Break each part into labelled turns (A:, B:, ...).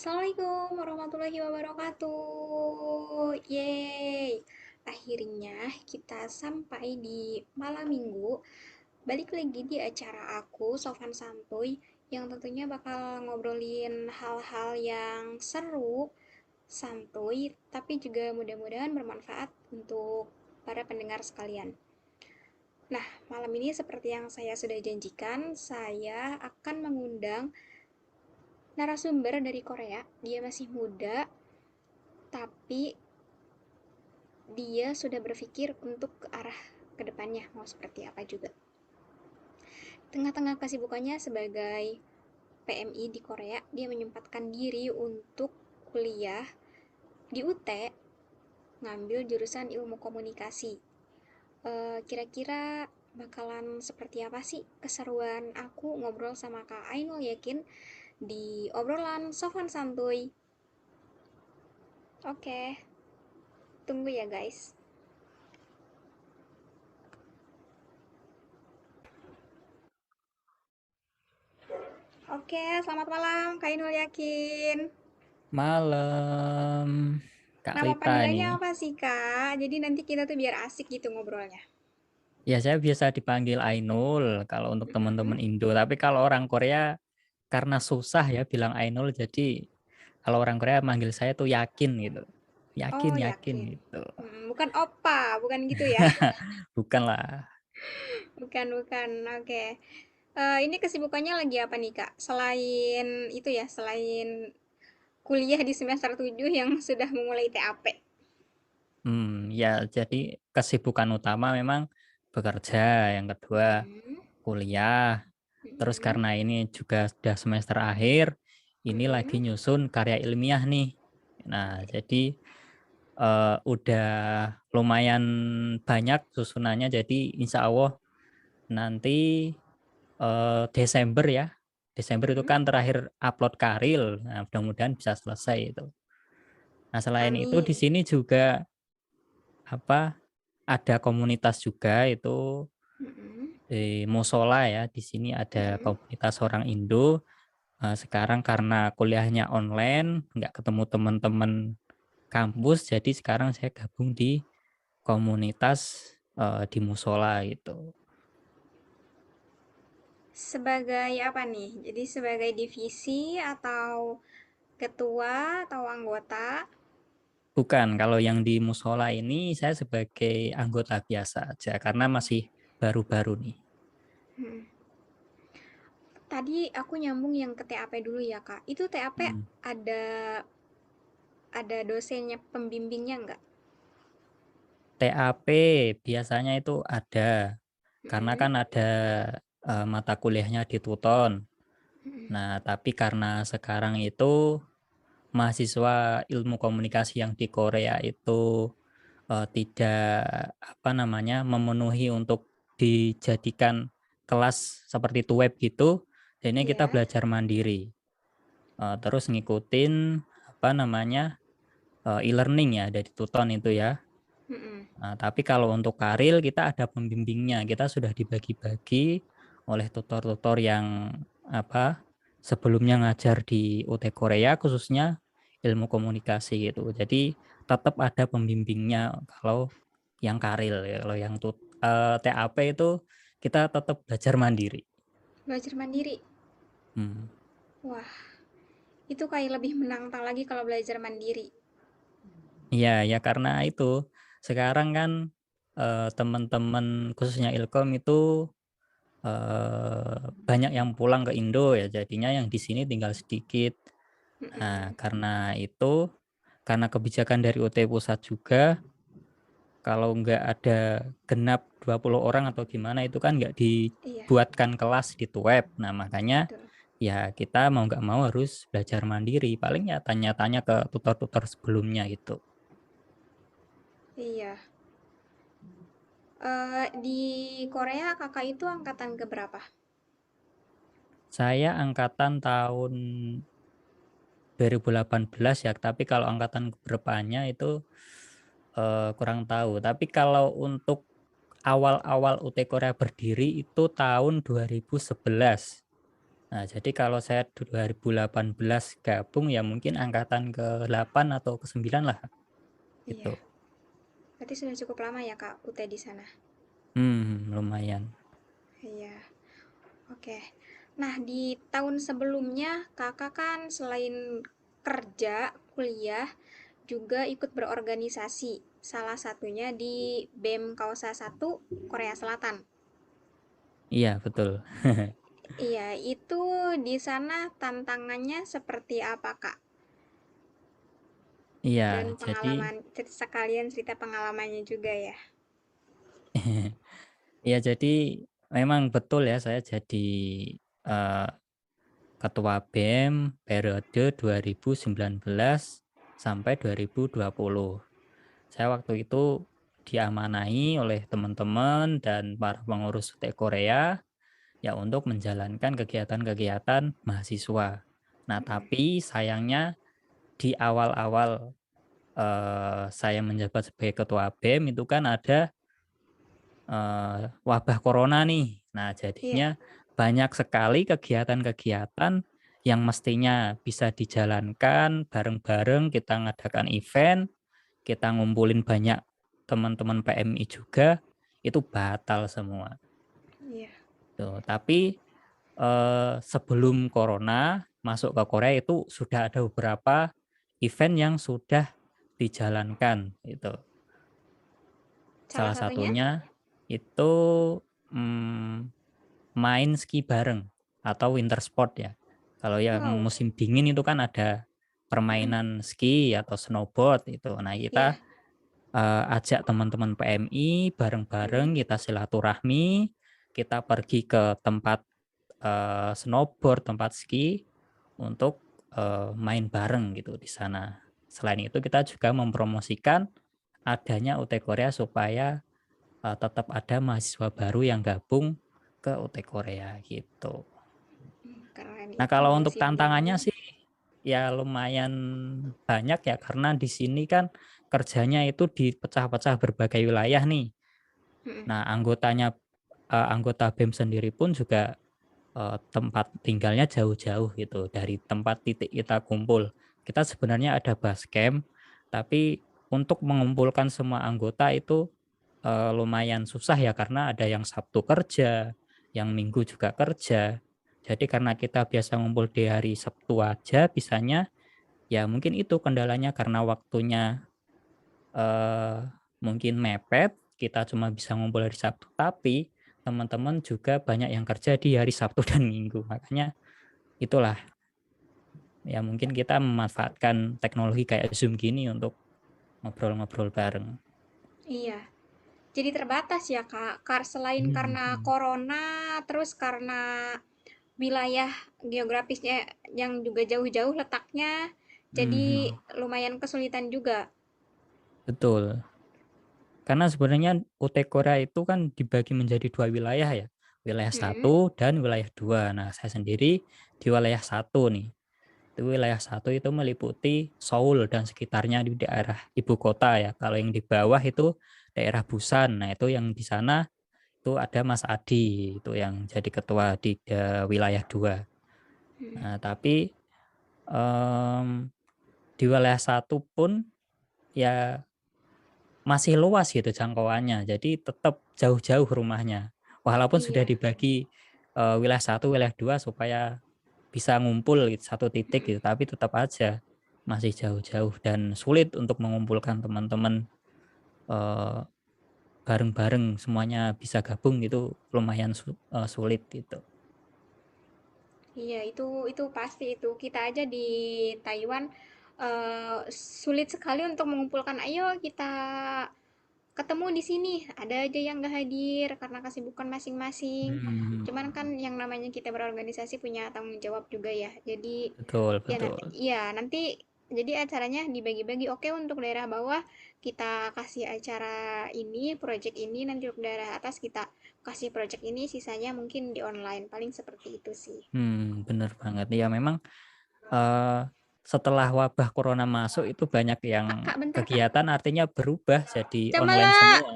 A: Assalamualaikum warahmatullahi wabarakatuh. Yeay. Akhirnya kita sampai di malam minggu. Balik lagi di acara aku, Sofan Santuy, yang tentunya bakal ngobrolin hal-hal yang seru, santuy, tapi juga mudah-mudahan bermanfaat untuk para pendengar sekalian. Nah, malam ini seperti yang saya sudah janjikan, saya akan mengundang narasumber dari Korea. Dia masih muda, tapi dia sudah berpikir untuk ke arah kedepannya mau seperti apa juga. Tengah-tengah kesibukannya sebagai PMI di Korea, dia menyempatkan diri untuk kuliah di UT, ngambil jurusan ilmu komunikasi. Kira-kira bakalan seperti apa sih keseruan aku ngobrol sama Kak Ainul Yakin di obrolan Sofan Santuy. Oke, tunggu ya guys. Oke, selamat malam Kak Ainul Yakin.
B: Malam, Kak
A: Nama
B: Lita
A: panggilannya
B: nih.
A: apa sih Kak? Jadi nanti kita tuh biar asik gitu ngobrolnya.
B: Ya saya biasa dipanggil Ainul kalau untuk
A: Mm-mm.
B: teman-teman Indo. Tapi kalau orang Korea karena susah ya bilang Ainul, jadi kalau orang Korea manggil saya tuh Yakin gitu. Yakin,
A: Oh
B: yakin
A: yakin.
B: gitu.
A: Bukan opa, bukan gitu ya?
B: Bukanlah.
A: Bukan, bukan. Oke. Ini kesibukannya lagi apa nih Kak? Selain itu ya, selain kuliah di semester 7 yang sudah memulai TAP.
B: Ya jadi kesibukan utama memang bekerja, yang kedua
A: Mm-mm.
B: kuliah. Terus
A: Mm-mm.
B: karena ini juga sudah semester akhir, ini lagi
A: Mm-mm.
B: nyusun karya ilmiah nih. Nah, jadi udah lumayan banyak susunannya, jadi insya Allah nanti Desember ya. Desember itu
A: Mm-mm.
B: kan terakhir upload karil. Nah, mudah-mudahan bisa selesai itu. Nah, selain itu di
A: Amin.
B: sini juga apa ada komunitas juga itu
A: Mm-mm.
B: di musola ya. Di sini ada
A: Mm-mm.
B: komunitas orang Indo. Sekarang karena kuliahnya online, nggak ketemu teman-teman kampus, jadi sekarang saya gabung di komunitas di musola gitu.
A: Sebagai apa nih? Jadi sebagai divisi atau ketua atau anggota?
B: Bukan, kalau yang di musola ini saya sebagai anggota biasa aja karena masih baru-baru nih.
A: Hmm. Tadi aku nyambung yang ke TAP dulu ya Kak. Itu TAP
B: Hmm.
A: ada ada dosennya pembimbingnya nggak?
B: TAP biasanya itu ada, karena
A: Mm-mm.
B: kan ada mata kuliahnya di Tuton.
A: Mm-mm.
B: Nah, tapi karena sekarang itu mahasiswa ilmu komunikasi yang di Korea itu tidak apa namanya memenuhi untuk dijadikan kelas seperti itu web gitu, jadinya kita
A: Iya.
B: belajar mandiri. Terus ngikutin apa namanya e-learning ya dari Tuton itu ya.
A: Mm-mm.
B: Nah, tapi kalau untuk karil kita ada pembimbingnya, kita sudah dibagi-bagi oleh tutor-tutor yang apa sebelumnya ngajar di UT Korea khususnya ilmu komunikasi gitu. Jadi tetap ada pembimbingnya kalau yang karil ya. Kalau yang TAP itu kita tetap belajar mandiri.
A: Belajar mandiri.
B: Hmm.
A: Wah, itu kayak lebih menantang lagi kalau belajar mandiri.
B: Iya, ya karena itu sekarang kan teman-teman khususnya Ilkom itu banyak yang pulang ke Indo ya, jadinya yang di sini tinggal sedikit. Nah,
A: Mm-mm.
B: karena itu, karena kebijakan dari UT Pusat juga, kalau nggak ada genap 20 orang atau gimana itu kan nggak
A: Iya,
B: dibuatkan kelas di web. Nah, makanya
A: betul.
B: ya kita mau nggak mau harus belajar mandiri. Paling ya tanya-tanya ke tutor-tutor sebelumnya gitu.
A: Iya. Di Korea kakak itu angkatan keberapa?
B: Saya angkatan tahun 2018 ya, tapi kalau angkatan keberapanya itu kurang tahu. Tapi kalau untuk awal-awal UT Korea berdiri itu tahun 2011. Nah, jadi kalau saya 2018 gabung ya mungkin angkatan ke-8 atau ke-9 lah
A: Iya,
B: gitu.
A: berarti sudah cukup lama ya Kak UT di sana.
B: Lumayan.
A: Iya, oke. Nah, di tahun sebelumnya Kakak kan selain kerja, kuliah, juga ikut berorganisasi. Salah satunya di BEM Kausa 1 Korea Selatan.
B: Iya, betul.
A: Iya, itu di sana tantangannya seperti apa, Kak?
B: Iya,
A: Dan
B: jadi
A: pengalaman, sekalian cerita pengalamannya juga ya.
B: ya jadi memang betul ya saya jadi eh, ketua BEM periode 2019 sampai 2020. Saya waktu itu diamanahi oleh teman-teman dan para pengurus UT Korea ya untuk menjalankan kegiatan-kegiatan mahasiswa. Nah, tapi sayangnya di awal-awal saya menjabat sebagai ketua BEM itu kan ada wabah corona nih. Nah,
A: Iya,
B: jadinya banyak sekali kegiatan-kegiatan yang mestinya bisa dijalankan bareng-bareng, kita ngadakan event, kita ngumpulin banyak teman-teman PMI juga, itu batal semua.
A: iya,
B: Tuh, tapi sebelum corona masuk ke Korea itu sudah ada beberapa event yang sudah dijalankan itu.
A: salah
B: Salah
A: satunya.
B: satunya itu mm, main ski bareng atau winter sport ya. Kalau yang
A: Wow.
B: musim dingin itu kan ada
A: Mm-mm.
B: permainan ski atau snowboard itu. Nah,
A: Iya.
B: kita ajak teman-teman PMI
A: Mm-mm.
B: bareng-bareng kita silaturahmi, kita pergi ke tempat snowboard, tempat ski untuk main bareng gitu di sana. Selain itu kita juga mempromosikan adanya UT Korea supaya tetap ada mahasiswa baru yang gabung ke UT Korea gitu.
A: Keren
B: Nah,
A: itu
B: kalau untuk
A: musim
B: tantangannya
A: dingin.
B: sih ya lumayan banyak ya karena di sini kan kerjanya itu dipecah-pecah berbagai wilayah nih.
A: Mm-mm.
B: Nah, anggota BEM sendiri pun juga tempat tinggalnya jauh-jauh gitu dari tempat titik kita kumpul. Kita sebenarnya ada base camp, tapi untuk mengumpulkan semua anggota itu lumayan susah ya karena ada yang Sabtu kerja, yang Minggu juga kerja. Jadi karena kita biasa ngumpul di hari Sabtu aja bisanya, ya mungkin itu kendalanya karena waktunya eh, mungkin mepet, kita cuma bisa ngumpul hari Sabtu, tapi teman-teman juga banyak yang kerja di hari Sabtu dan Minggu. Makanya itulah ya mungkin kita memanfaatkan teknologi kayak Zoom gini untuk ngobrol-ngobrol bareng.
A: Iya. Jadi terbatas ya, Kak. Selain karena
B: Hmm.
A: corona, terus karena wilayah geografisnya yang juga jauh-jauh letaknya, jadi
B: Mhm.
A: lumayan kesulitan juga.
B: Betul. Karena sebenarnya UT Korea itu kan dibagi menjadi dua wilayah ya. Wilayah
A: Mm-mm.
B: satu dan wilayah dua. Nah, saya sendiri di wilayah satu nih. Itu wilayah satu itu meliputi Seoul dan sekitarnya di daerah ibu kota ya. Kalau yang di bawah itu daerah Busan. Nah, itu yang di sana itu ada Mas Adi itu yang jadi ketua di wilayah dua.
A: Mm-mm.
B: Nah, tapi em, di wilayah satu pun ya masih luas gitu jangkauannya. Jadi tetap jauh-jauh rumahnya. Walaupun sudah
A: Iya.
B: dibagi wilayah satu, wilayah dua supaya bisa ngumpul gitu, satu titik
A: Mm-mm.
B: gitu, tapi tetap aja masih jauh-jauh dan sulit untuk mengumpulkan teman-teman eh, bareng-bareng semuanya bisa gabung gitu lumayan sulit gitu.
A: Iya, itu pasti itu. Kita aja di Taiwan sulit sekali untuk mengumpulkan, ayo kita ketemu di sini. Ada aja yang nggak hadir karena kesibukan masing-masing.
B: Hmm,
A: Cuman kan yang namanya kita berorganisasi punya tanggung jawab juga ya. Jadi
B: betul
A: ya nanti
B: betul.
A: ya nanti jadi acaranya dibagi-bagi. Oke, untuk daerah bawah kita kasih acara ini, project ini, nanti untuk daerah atas kita kasih project ini, sisanya mungkin di online. Paling seperti itu sih.
B: Bener banget. Ya memang eh, setelah wabah corona masuk itu banyak yang
A: Kak, Kak, bentar, Kak.
B: kegiatan artinya berubah jadi online
A: Jamala.
B: semua.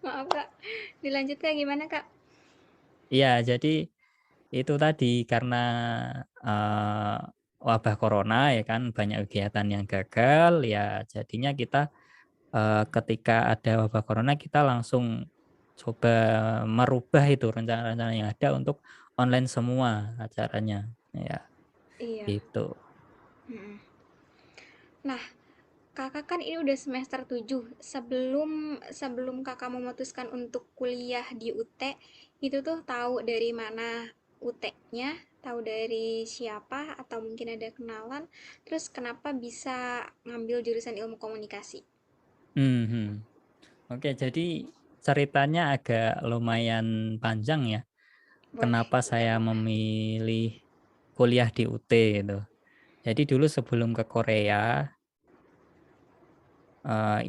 A: Maaf Kak, dilanjut Kak, gimana Kak?
B: Iya, jadi itu tadi karena eh, wabah corona ya kan banyak kegiatan yang gagal ya jadinya kita ketika ada wabah corona kita langsung coba merubah itu rencana-rencana yang ada untuk online semua acaranya ya
A: Iya.
B: gitu.
A: Mm-mm. Nah, Kakak kan ini udah semester 7. Sebelum sebelum Kakak memutuskan untuk kuliah di UT, itu tuh tahu dari mana UT-nya, tahu dari siapa atau mungkin ada kenalan, terus kenapa bisa ngambil jurusan ilmu komunikasi?
B: Mhm. Oke, jadi ceritanya agak lumayan panjang ya.
A: Boleh,
B: Kenapa
A: nggak
B: saya
A: apa-apa.
B: memilih kuliah di UT itu? Jadi dulu sebelum ke Korea,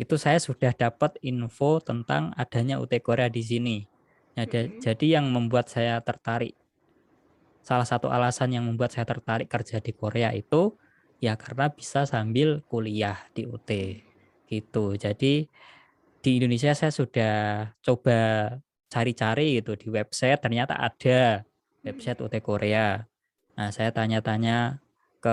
B: itu saya sudah dapat info tentang adanya UT Korea di sini.
A: Mm-mm.
B: Jadi yang membuat saya tertarik, salah satu alasan yang membuat saya tertarik kerja di Korea itu ya karena bisa sambil kuliah di UT gitu. Jadi di Indonesia saya sudah coba cari-cari gitu di website, ternyata ada website
A: Mm-mm.
B: UT Korea. Nah, saya tanya-tanya ke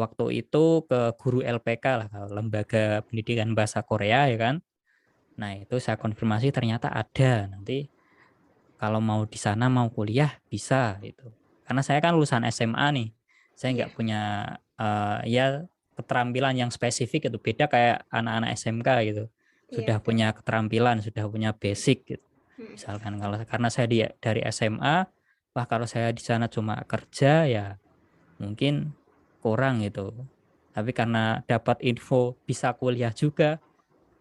B: waktu itu ke guru LPK lah, Lembaga Pendidikan Bahasa Korea ya kan. Nah, itu saya konfirmasi ternyata ada. Nanti kalau mau di sana mau kuliah bisa gitu. Karena saya kan lulusan SMA nih. Saya
A: Iya,
B: nggak punya ya keterampilan yang spesifik itu beda kayak anak-anak SMK gitu.
A: iya
B: Sudah
A: betul.
B: punya keterampilan, sudah punya basic gitu.
A: Mm-mm.
B: Misalkan kalau karena saya dari SMA, wah kalau saya di sana cuma kerja ya mungkin kurang gitu. Tapi karena dapat info bisa kuliah juga,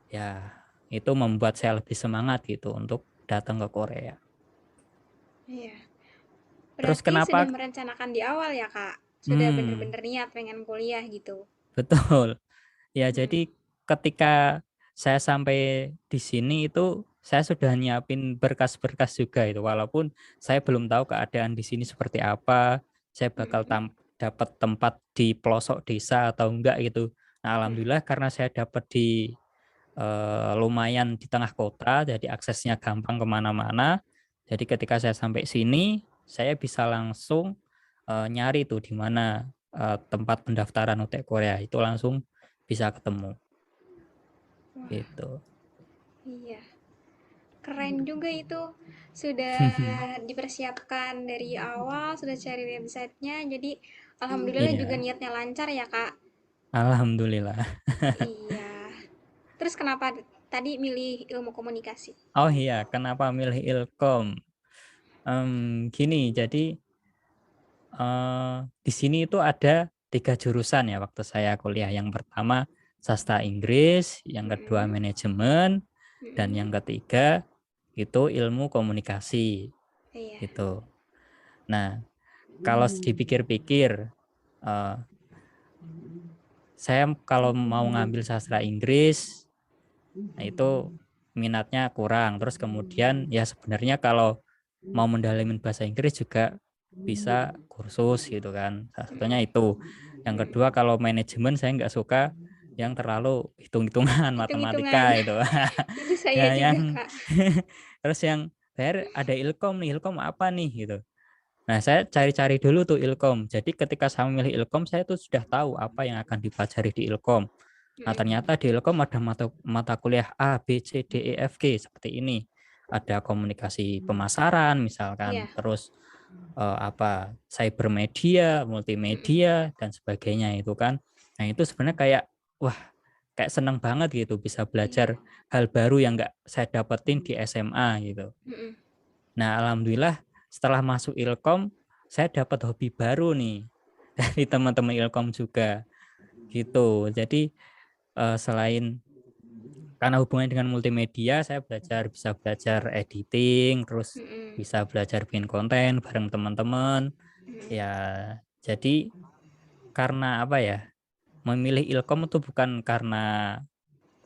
B: ya itu membuat saya lebih semangat gitu untuk datang ke Korea.
A: Iya.
B: Terus
A: Berarti sudah
B: kenapa?
A: merencanakan di awal ya, Kak? Sudah
B: Hmm,
A: bener-bener niat pengen kuliah gitu.
B: betul. Ya,
A: Mm-mm.
B: jadi ketika saya sampai di sini itu saya sudah nyiapin berkas-berkas juga itu. Walaupun saya belum tahu keadaan di sini seperti apa, saya bakal
A: Mm-mm.
B: dapat tempat di pelosok desa atau enggak gitu. Nah,
A: Mm-mm.
B: alhamdulillah karena saya dapat di lumayan di tengah kota, jadi aksesnya gampang kemana-mana. Jadi ketika saya sampai sini, saya bisa langsung nyari tuh di mana tempat pendaftaran UT Korea itu langsung bisa ketemu
A: Wah,
B: gitu.
A: iya. Keren juga itu. Sudah dipersiapkan dari awal, sudah cari websitenya. Jadi, alhamdulillah juga
B: Iya,
A: niatnya lancar ya, Kak.
B: alhamdulillah.
A: Iya. Terus kenapa tadi milih ilmu komunikasi?
B: Oh iya, kenapa milih Ilkom? Gini, jadi di sini itu ada 3 jurusan ya waktu saya kuliah. Yang pertama sastra Inggris, yang kedua
A: Mm-mm.
B: manajemen, dan
A: Mm-mm.
B: yang ketiga itu ilmu komunikasi
A: Iya.
B: gitu. Nah, kalau dipikir-pikir, eh, saya kalau mau ngambil sastra Inggris, nah itu minatnya kurang. Terus kemudian ya sebenarnya kalau mau mendalamin bahasa Inggris juga bisa kursus gitu kan. Salah satunya
A: Mm-mm.
B: itu. Yang kedua
A: Mm-mm.
B: kalau manajemen saya nggak suka yang terlalu hitung-hitungan
A: Hitung-hitungan.
B: matematika itu.
A: Itu saya
B: Ya
A: juga,
B: yang
A: Kak.
B: terus yang ada Ilkom nih, Ilkom apa nih gitu. Nah, saya cari-cari dulu tuh Ilkom. Jadi ketika saya memilih Ilkom, saya tuh sudah tahu apa yang akan dipelajari di Ilkom. Nah,
A: Mm-mm.
B: ternyata di Ilkom ada mata kuliah A, B, C, D, E, F, G seperti ini. Ada komunikasi pemasaran misalkan,
A: Iya.
B: terus cyber media,
A: Mm-mm.
B: multimedia dan sebagainya itu kan. Nah, itu sebenarnya kayak wah, kayak seneng banget gitu bisa
A: Iya.
B: belajar hal baru yang nggak saya dapetin di SMA gitu.
A: Mm-mm.
B: Nah, alhamdulillah setelah masuk Ilkom, saya dapat hobi baru nih dari teman-teman Ilkom juga gitu. Jadi selain karena hubungannya dengan multimedia, saya bisa belajar editing, terus
A: Mm-mm.
B: bisa belajar bikin konten bareng teman-teman.
A: Mm-mm.
B: Ya, jadi karena apa ya? Memilih Ilkom itu bukan karena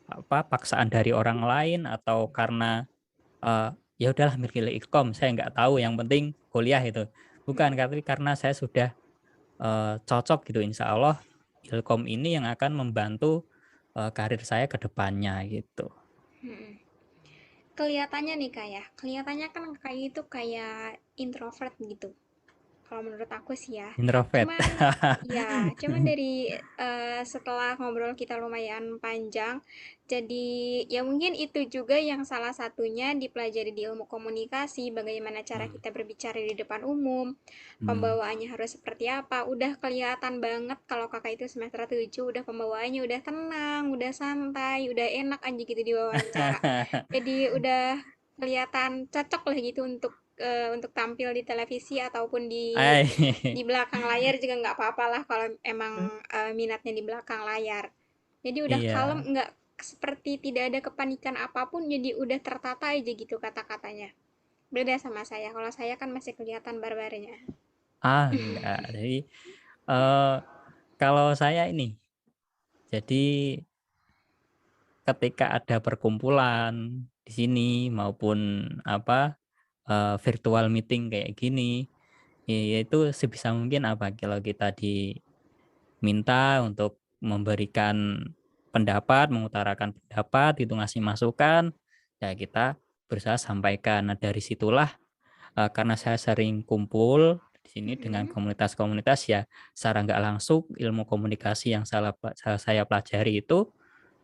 B: apa paksaan dari orang lain atau karena ya udahlah milih Ilkom, saya nggak tahu, yang penting kuliah itu. Bukan,
A: Mm-mm.
B: tapi karena saya sudah cocok gitu, insya Allah Ilkom ini yang akan membantu karir saya ke depannya gitu.
A: Mm-mm. kelihatannya nih Kak ya, kelihatannya kan Kak itu kayak introvert gitu. Kalau menurut aku sih ya.
B: Introvert.
A: Cuman dari setelah ngobrol kita lumayan panjang, jadi ya mungkin itu juga yang salah satunya dipelajari di ilmu komunikasi, bagaimana cara
B: Hmm.
A: kita berbicara di depan umum,
B: Hmm.
A: pembawaannya harus seperti apa. Udah kelihatan banget kalau kakak itu semester 7 udah pembawaannya udah tenang, udah santai, udah enak aja gitu diwawancara. Jadi udah kelihatan cocok lah gitu untuk tampil di televisi ataupun di
B: Ai.
A: belakang layar juga nggak apa-apa lah kalau emang minatnya di belakang layar. Jadi udah kalem,
B: Iya.
A: nggak seperti tidak ada kepanikan apapun, jadi udah tertata aja gitu kata-katanya. Beda sama saya. Kalau saya kan masih kelihatan barbarnya.
B: Enggak. Jadi eh kalau saya ini, jadi ketika ada perkumpulan di sini maupun apa virtual meeting kayak gini, ya itu sebisa mungkin apa kalau kita diminta untuk memberikan pendapat, mengutarakan pendapat, itu ngasih masukan, ya kita berusaha sampaikan. Nah, dari situlah karena saya sering kumpul di sini dengan
A: Mm-mm.
B: komunitas-komunitas ya secara nggak langsung ilmu komunikasi yang saya pelajari itu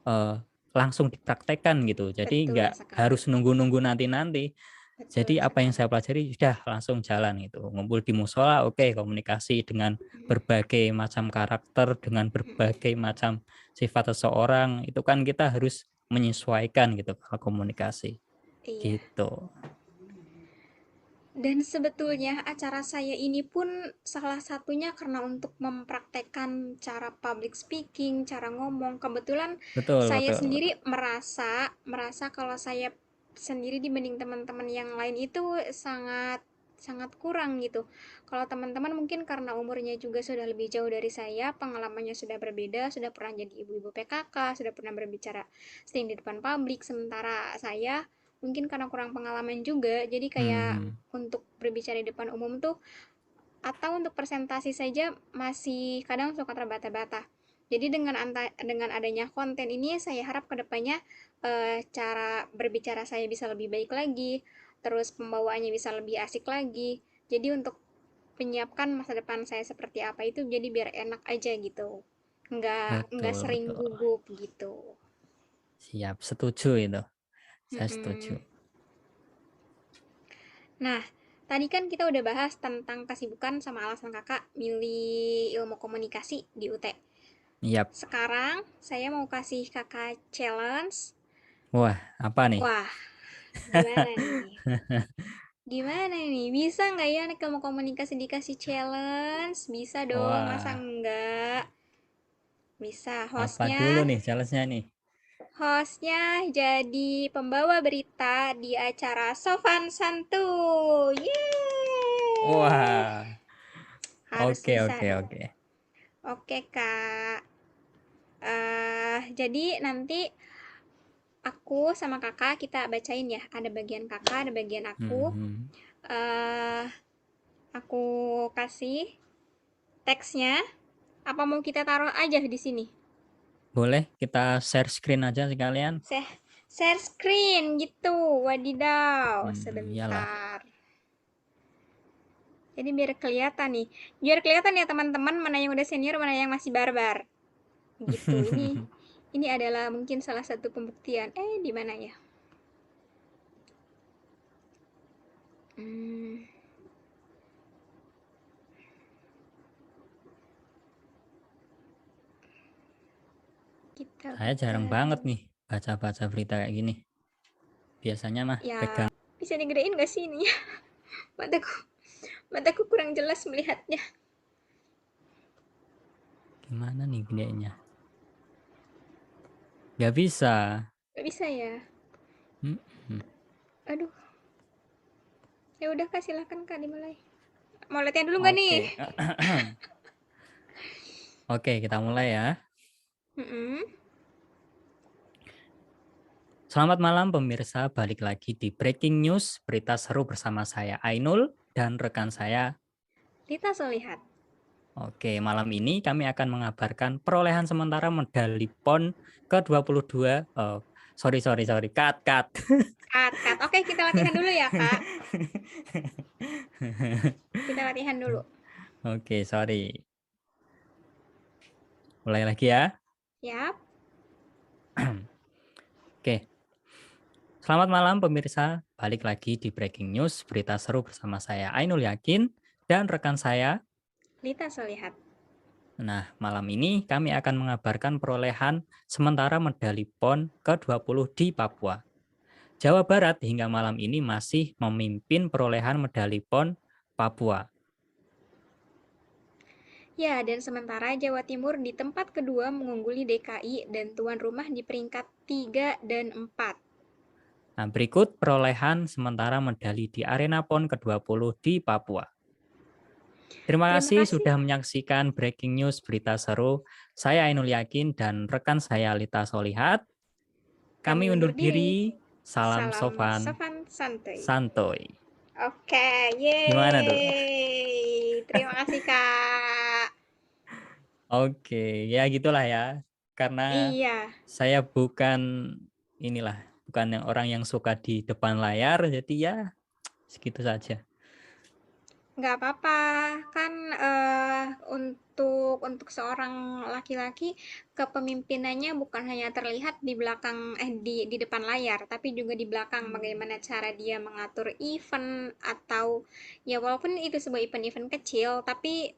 B: eh, langsung dipraktekkan gitu. Jadi
A: Betul
B: nggak harus
A: sekali.
B: nunggu-nunggu nanti-nanti.
A: Betul
B: Jadi apa yang saya
A: sekali.
B: pelajari sudah langsung jalan itu. Ngumpul di musola, oke, komunikasi dengan berbagai macam karakter, dengan
A: Mm-mm.
B: berbagai macam sifat seseorang, itu kan kita harus menyesuaikan gitu kalau komunikasi.
A: Iya.
B: Gitu.
A: Dan sebetulnya acara saya ini pun salah satunya karena untuk mempraktekkan cara public speaking, cara ngomong. Kebetulan
B: Betul,
A: saya
B: betul,
A: sendiri
B: betul.
A: merasa merasa kalau saya sendiri dibanding teman-teman yang lain itu sangat sangat kurang gitu. Kalau teman-teman mungkin karena umurnya juga sudah lebih jauh dari saya, pengalamannya sudah berbeda, sudah pernah jadi ibu-ibu PKK, sudah pernah berbicara sering di depan publik, sementara saya mungkin karena kurang pengalaman juga, jadi kayak
B: Hmm,
A: untuk berbicara di depan umum tuh atau untuk presentasi saja masih kadang suka terbata-bata. Jadi dengan adanya konten ini saya harap kedepannya cara berbicara saya bisa lebih baik lagi, terus pembawaannya bisa lebih asik lagi. Jadi untuk menyiapkan masa depan saya seperti apa itu jadi biar enak aja gitu. Nggak
B: betul,
A: sering
B: betul.
A: gugup gitu.
B: Siap, setuju itu. Saya setuju.
A: Mm-mm. Nah, tadi kan kita udah bahas tentang kesibukan sama alasan kakak milih ilmu komunikasi di UT.
B: Yap.
A: Sekarang saya mau kasih kakak challenge.
B: Wah, apa nih?
A: Wah, gimana nih? Gimana nih? Bisa nggak ya nih ilmu komunikasi dikasih challenge? Bisa dong, masa
B: Wah,
A: enggak? Bisa.
B: apa dulu
A: Hostnya,
B: nih challenge-nya nih?
A: hostnya jadi pembawa berita di acara Sofan Santuy. Yeay!
B: Wah,
A: Harus
B: oke,
A: bisa
B: oke,
A: dong.
B: oke.
A: Oke, Kak. Jadi nanti aku sama kakak kita bacain ya. Ada bagian kakak, ada bagian aku.
B: Hmm.
A: eh aku kasih teksnya. Apa mau kita taruh aja di sini?
B: Boleh kita share screen aja sekalian?
A: Share, share screen gitu. Wadidaw.
B: Iyalah.
A: Sebentar. Jadi biar kelihatan nih. Biar kelihatan ya teman-teman mana yang udah senior, mana yang masih barbar. Gitu. Ini adalah mungkin salah satu pembuktian. Di mana ya? Hmm, kita
B: Saya
A: buka.
B: jarang banget nih baca-baca berita kayak gini. Biasanya mah
A: Ya,
B: pegang
A: bisa digedein gak sih ini? Mataku, mataku kurang jelas melihatnya.
B: gimana nih gedenya? Gak bisa.
A: Gak bisa ya?
B: Hmm.
A: Aduh, ya udah kak silahkan kak dimulai. Mau latihan dulu nggak nih?
B: Oke. Oke, kita mulai ya.
A: Mm-mm.
B: Selamat malam pemirsa, balik lagi di Breaking News, berita seru bersama saya Ainul dan rekan saya.
A: Kita lihat.
B: Oke, malam ini kami akan mengabarkan perolehan sementara medali PON ke-22 Sorry, cut.
A: Cut, cut. Oke, kita latihan dulu ya, Kak. Kita latihan dulu.
B: Oke, sorry. Mulai lagi ya.
A: Yap.
B: Oke. Selamat malam pemirsa. Balik lagi di Breaking News, berita seru bersama saya Ainul Yakin dan rekan saya.
A: Lita Solihat.
B: Nah, malam ini kami akan mengabarkan perolehan sementara medali PON ke-20 di Papua. Jawa Barat hingga malam ini masih memimpin perolehan medali PON Papua.
A: Ya, dan sementara Jawa Timur di tempat kedua mengungguli DKI dan tuan rumah di peringkat 3 dan 4.
B: Nah, berikut perolehan sementara medali di arena PON ke-20 di Papua. Terima
A: Terima
B: kasih
A: kasih.
B: sudah menyaksikan Breaking News Berita Seru. Saya Ainul Yakin dan rekan saya Lita Solihat.
A: Kami
B: Kami
A: undur
B: undur
A: diri.
B: diri. Salam
A: Salam
B: sopan,
A: Sofan Santai.
B: santuy.
A: Oke,
B: Gimana tuh?
A: yeay. Terima kasih, Kak.
B: Oke, ya gitulah ya. Karena
A: Iya,
B: saya bukan yang orang yang suka di depan layar, jadi ya segitu saja.
A: nggak apa-apa. Kan untuk seorang laki-laki kepemimpinannya bukan hanya terlihat di belakang di depan layar, tapi juga di belakang bagaimana cara dia mengatur event atau ya walaupun itu sebuah event-event kecil, tapi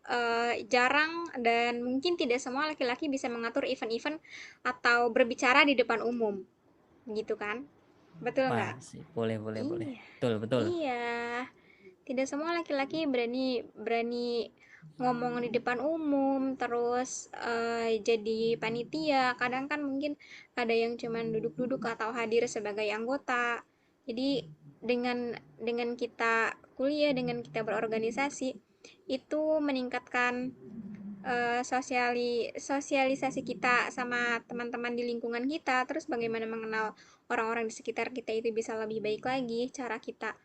A: jarang dan mungkin tidak semua laki-laki bisa mengatur event-event atau berbicara di depan umum, gitu kan? Betul
B: Wah,
A: nggak?
B: sih, boleh, boleh, boleh.
A: Iya,
B: Betul, betul.
A: iya. Tidak semua laki-laki berani berani ngomong di depan umum, terus jadi panitia. Kadang kan mungkin ada yang cuman duduk-duduk atau hadir sebagai anggota. Jadi dengan kita kuliah, dengan kita berorganisasi, itu meningkatkan sosialisasi kita sama teman-teman di lingkungan kita, terus bagaimana mengenal orang-orang di sekitar kita itu bisa lebih baik lagi, cara kita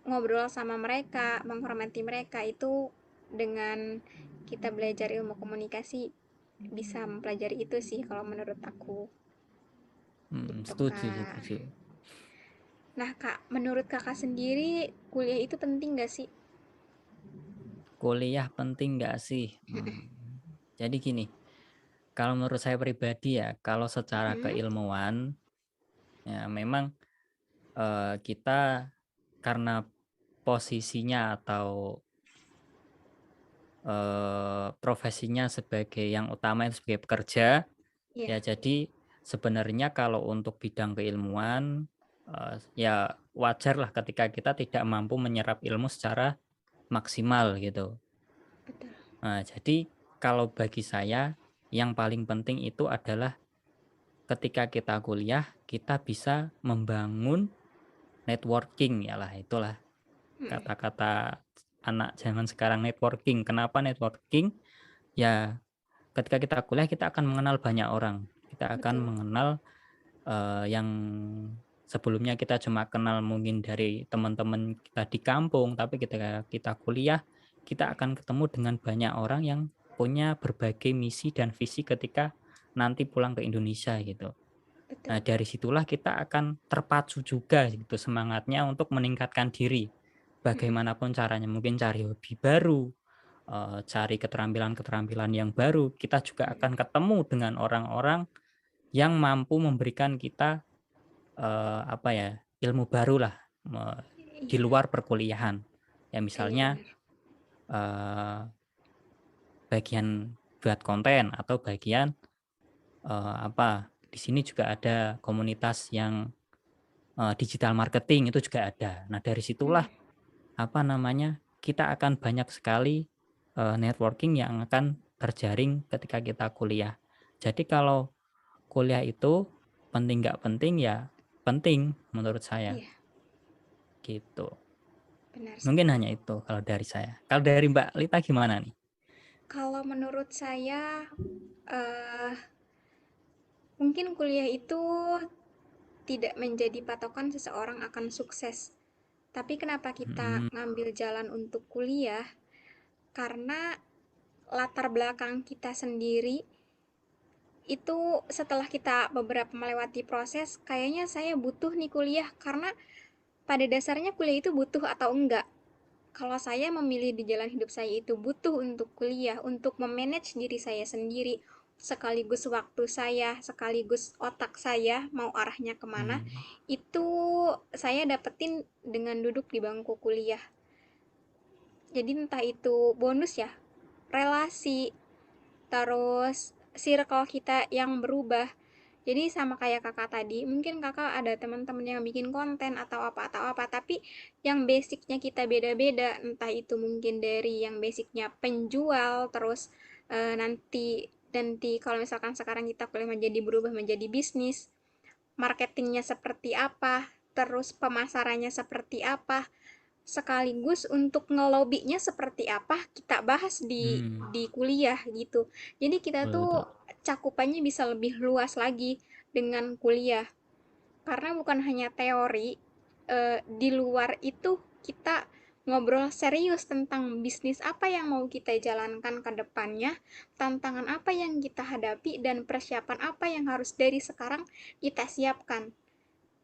A: ngobrol sama mereka, menghormati mereka itu dengan kita belajar ilmu komunikasi bisa mempelajari itu sih kalau menurut aku. Gitu,
B: Setuju,
A: Kak.
B: setuju.
A: Nah, Kak, menurut Kakak sendiri kuliah itu penting gak sih?
B: Kuliah penting nggak sih? Jadi gini, kalau menurut saya pribadi ya, kalau secara
A: Mm-mm.
B: keilmuan, ya memang kita karena posisinya atau profesinya sebagai yang utama itu sebagai pekerja,
A: Iya,
B: ya jadi sebenarnya kalau untuk bidang keilmuan ya wajar lah ketika kita tidak mampu menyerap ilmu secara maksimal gitu.
A: betul.
B: Nah, jadi kalau bagi saya yang paling penting itu adalah ketika kita kuliah kita bisa membangun networking ya lah itulah
A: Mm-mm.
B: kata-kata anak zaman sekarang networking. Kenapa networking? Ya ketika kita kuliah kita akan mengenal banyak orang. Kita akan
A: Betul.
B: mengenal yang sebelumnya kita cuma kenal mungkin dari teman-teman kita di kampung, tapi ketika kita kuliah kita akan ketemu dengan banyak orang yang punya berbagai misi dan visi ketika nanti pulang ke Indonesia gitu. Nah,
A: Betul.
B: dari situlah kita akan terpacu juga gitu semangatnya untuk meningkatkan diri.
A: Mm-mm.
B: Bagaimanapun caranya, mungkin cari hobi baru, cari keterampilan-keterampilan yang baru. Kita juga
A: Mm-mm.
B: akan ketemu dengan orang-orang yang mampu memberikan kita apa ya, ilmu baru lah di
A: Iya,
B: luar perkuliahan. Ya
A: iya
B: misalnya
A: benar.
B: eh, bagian buat konten atau bagian apa di sini juga ada komunitas yang digital marketing itu juga ada. Nah, dari situlah
A: Mm-mm.
B: apa namanya, kita akan banyak sekali networking yang akan terjaring ketika kita kuliah. Jadi kalau kuliah itu penting nggak penting ya penting menurut saya
A: Iya,
B: gitu.
A: benar
B: Mungkin
A: sekali.
B: hanya itu kalau dari saya. Kalau dari Mbak Lita gimana nih?
A: Kalau menurut saya, eh mungkin kuliah itu tidak menjadi patokan seseorang akan sukses. Tapi kenapa kita
B: Hmm,
A: ngambil jalan untuk kuliah? Karena latar belakang kita sendiri itu setelah kita beberapa melewati proses, kayaknya saya butuh nih kuliah, karena pada dasarnya kuliah itu butuh atau enggak. Kalau saya memilih di jalan hidup saya itu butuh untuk kuliah, untuk memanage diri saya sendiri, sekaligus waktu saya, sekaligus otak saya mau arahnya kemana,
B: Hmm.
A: itu saya dapetin dengan duduk di bangku kuliah. Jadi entah itu bonus ya, relasi, terus circle kita yang berubah. Jadi sama kayak kakak tadi, mungkin kakak ada teman-teman yang bikin konten atau apa, tapi yang basicnya kita beda-beda, entah itu mungkin dari yang basicnya penjual, terus nanti nanti kalau misalkan sekarang kita kuliah menjadi berubah menjadi bisnis, marketingnya seperti apa, terus pemasarannya seperti apa, sekaligus untuk ngelobinya seperti apa kita bahas
B: Hmm.
A: di kuliah gitu. Jadi kita
B: Betul,
A: tuh
B: betul.
A: cakupannya bisa lebih luas lagi dengan kuliah, karena bukan hanya teori. Di luar itu kita ngobrol serius tentang bisnis apa yang mau kita jalankan ke depannya, tantangan apa yang kita hadapi, dan persiapan apa yang harus dari sekarang kita siapkan.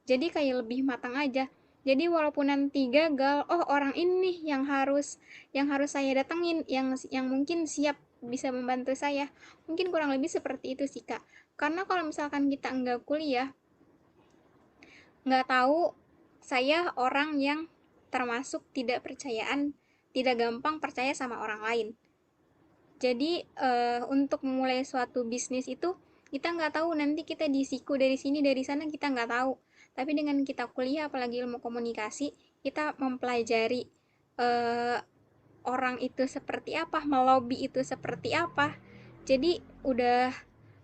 A: Jadi kayak lebih matang aja. Jadi walaupun nanti gagal, oh orang ini yang harus saya datengin, yang mungkin siap bisa membantu saya. Mungkin kurang lebih seperti itu sih, Kak. Karena kalau misalkan kita enggak kuliah, nggak tahu, saya orang yang termasuk tidak percayaan, tidak gampang percaya sama orang lain. Jadi untuk memulai suatu bisnis itu kita nggak tahu nanti kita disiku dari sini dari sana, kita nggak tahu. Tapi dengan kita kuliah, apalagi ilmu komunikasi, kita mempelajari eh, orang itu seperti apa, melobi itu seperti apa. Jadi udah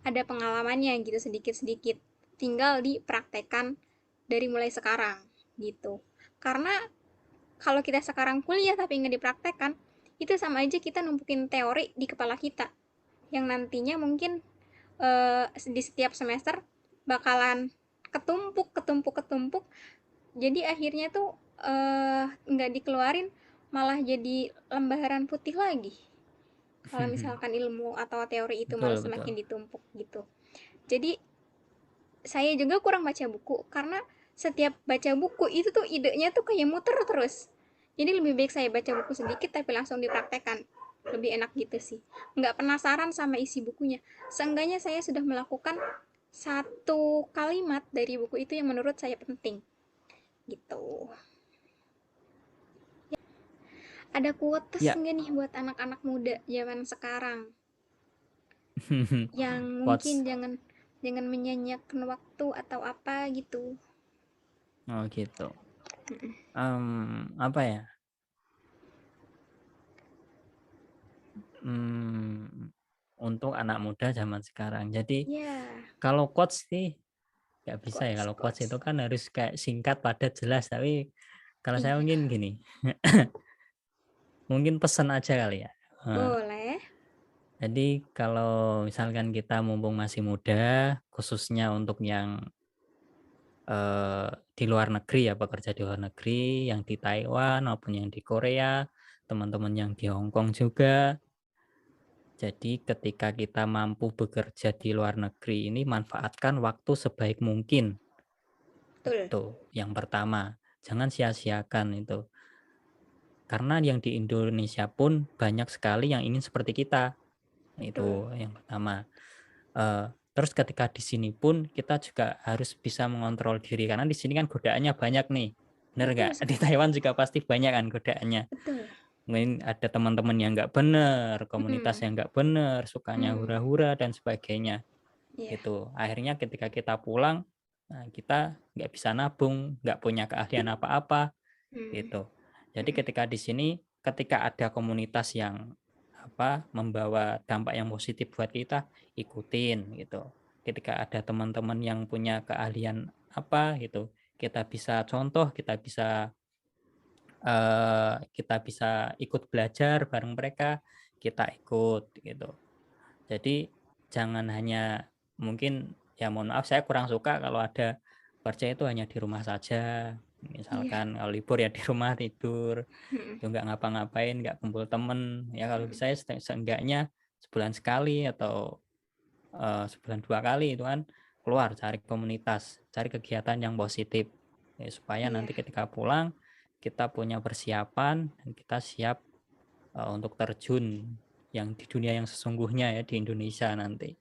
A: ada pengalamannya gitu sedikit-sedikit. Tinggal dipraktekkan dari mulai sekarang gitu. Karena kalau kita sekarang kuliah tapi nggak dipraktekkan, itu sama aja kita numpukin teori di kepala kita, yang nantinya mungkin di setiap semester bakalan ketumpuk ketumpuk ketumpuk, jadi akhirnya tuh nggak dikeluarin, malah jadi lembaran putih lagi kalau misalkan ilmu atau teori itu malah
B: Betul,
A: semakin
B: betul.
A: ditumpuk gitu. Jadi saya juga kurang baca buku, karena setiap baca buku itu tuh idenya tuh kayak muter terus. Jadi lebih baik saya baca buku sedikit tapi langsung dipraktekkan, lebih enak gitu sih. Nggak penasaran sama isi bukunya, seenggaknya saya sudah melakukan satu kalimat dari buku itu yang menurut saya penting gitu. Ada quotes
B: Ya,
A: nggak nih buat anak-anak muda zaman sekarang yang mungkin
B: quotes.
A: jangan jangan menyanyiakan waktu atau apa gitu?
B: Oh gitu. Apa ya? Hmm, untuk anak muda zaman sekarang. Jadi
A: Ya,
B: kalau quotes sih nggak bisa ya.
A: quotes
B: Kalau quotes itu
A: quotes.
B: kan harus kayak singkat, padat, jelas. Tapi kalau saya
A: Iya,
B: mungkin gini, mungkin pesan aja kali ya.
A: boleh.
B: Jadi kalau misalkan kita mumpung masih muda, khususnya untuk yang di luar negeri ya, bekerja di luar negeri, yang di Taiwan maupun yang di Korea, teman-teman yang di Hong Kong juga. Jadi ketika kita mampu bekerja di luar negeri ini, manfaatkan waktu sebaik mungkin.
A: Betul,
B: Itu yang pertama. Jangan sia-siakan itu. Karena yang di Indonesia pun banyak sekali yang ingin seperti kita.
A: betul,
B: Itu yang pertama. Terus ketika di sini pun kita juga harus bisa mengontrol diri karena di sini kan godaannya banyak nih. Bener
A: betul
B: nggak? Di
A: sekali.
B: Taiwan juga pasti banyak kan godaannya.
A: Betul.
B: Mungkin ada teman-teman yang nggak bener, komunitas
A: Mm-mm.
B: yang nggak bener, sukanya
A: Mm.
B: hura-hura dan sebagainya.
A: Iya.
B: Gitu. Akhirnya ketika kita pulang, nah kita nggak bisa nabung, nggak punya keahlian apa-apa,
A: Mm.
B: gitu. Jadi
A: Mm.
B: ketika di sini, ketika ada komunitas yang membawa dampak yang positif buat kita, ikutin gitu. Ketika ada teman-teman yang punya keahlian apa gitu, kita bisa contoh, kita bisa ikut belajar bareng mereka, kita ikut gitu. Jadi jangan hanya mungkin ya mohon maaf saya kurang suka kalau ada kerja itu hanya di rumah saja.
A: Iya.
B: Misalkan kalau libur ya di rumah tidur,
A: Mm.
B: itu nggak ngapa-ngapain, nggak kumpul temen. Ya kalau bisa ya seenggaknya sebulan sekali atau sebulan 2 kali itu kan keluar cari komunitas, cari kegiatan yang positif. Ya, supaya
A: Iya,
B: nanti ketika pulang kita punya persiapan dan kita siap untuk terjun yang di dunia yang sesungguhnya ya di Indonesia nanti.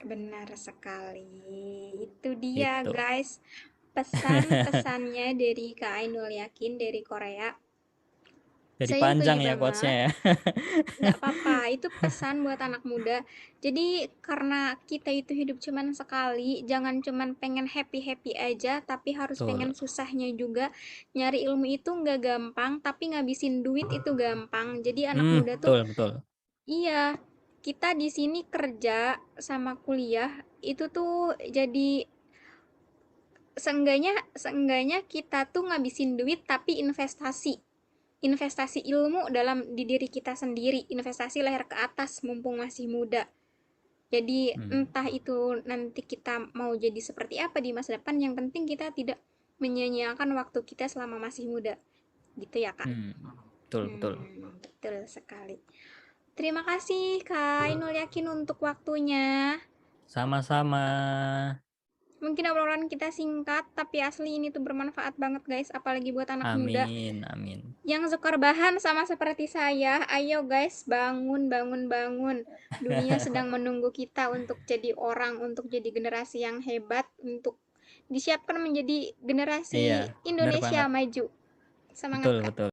A: benar sekali. Itu dia,
B: Itu.
A: guys. Pesan-pesannya dari Kak Ainul Yakin dari Korea.
B: Jadi
A: Saya
B: panjang
A: setuju
B: ya
A: banget.
B: quotes-nya ya.
A: Nggak apa-apa, itu pesan buat anak muda. Jadi karena kita itu hidup cuman sekali, jangan cuman pengen happy-happy aja, tapi harus pengen
B: Betul.
A: susahnya juga. Nyari ilmu itu nggak gampang, tapi ngabisin duit itu gampang. Jadi anak muda tuh,
B: Betul, betul.
A: iya, kita di sini kerja sama kuliah, itu tuh jadi seenggaknya seenggaknya kita tuh ngabisin duit tapi investasi investasi ilmu dalam di diri kita sendiri, investasi leher ke atas mumpung masih muda. Jadi
B: Hmm.
A: entah itu nanti kita mau jadi seperti apa di masa depan, yang penting kita tidak menyia-nyiakan waktu kita selama masih muda. Gitu ya, Kak?
B: Hmm. Betul, betul.
A: Betul sekali. Terima kasih Kak Ainul Yakin untuk waktunya.
B: Sama-sama.
A: Mungkin obrolan kita singkat, tapi asli ini tuh bermanfaat banget guys, apalagi buat anak muda.
B: Amin, amin.
A: Yang suka rebahan sama seperti saya, ayo guys, bangun, bangun, bangun. Dunia sedang menunggu kita untuk jadi orang, untuk jadi generasi yang hebat, untuk disiapkan menjadi generasi
B: Iya, benar
A: Indonesia
B: banget.
A: maju. Semangat,
B: Betul,
A: Kak.
B: betul.